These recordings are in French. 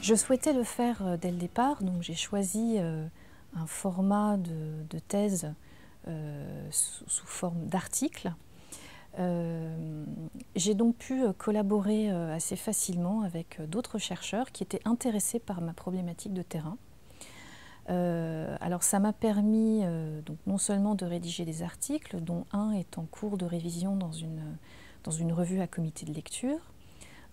Je souhaitais le faire dès le départ, donc j'ai choisi un format de thèse sous forme d'article. J'ai donc pu collaborer assez facilement avec d'autres chercheurs qui étaient intéressés par ma problématique de terrain. Alors ça m'a permis donc non seulement de rédiger des articles, dont un est en cours de révision dans une revue à comité de lecture,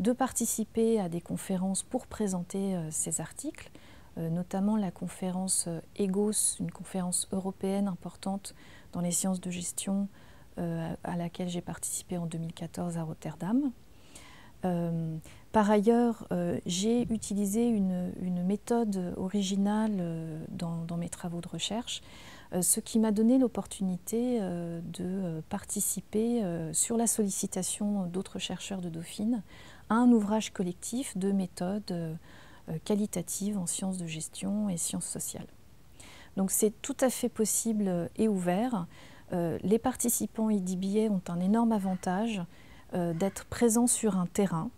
de participer à des conférences pour présenter ces articles, notamment la conférence EGOS, une conférence européenne importante dans les sciences de gestion à laquelle j'ai participé en 2014 à Rotterdam. Par ailleurs, j'ai utilisé une méthode originale dans mes travaux de recherche, ce qui m'a donné l'opportunité de participer, sur la sollicitation d'autres chercheurs de Dauphine, à un ouvrage collectif de méthodes qualitatives en sciences de gestion et sciences sociales. Donc c'est tout à fait possible et ouvert. Les participants IDBA ont un énorme avantage d'être présents sur un terrain,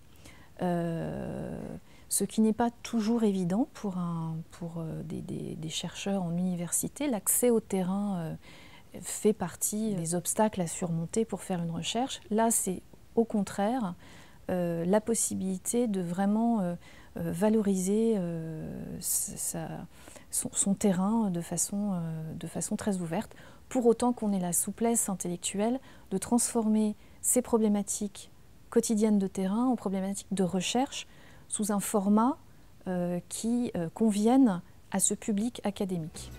ce qui n'est pas toujours évident pour des chercheurs en université. L'accès au terrain fait partie des obstacles à surmonter pour faire une recherche. Là, c'est au contraire la possibilité de vraiment valoriser son terrain de façon très ouverte, pour autant qu'on ait la souplesse intellectuelle de transformer ces problématiques quotidiennes de terrain en problématiques de recherche sous un format qui convienne à ce public académique.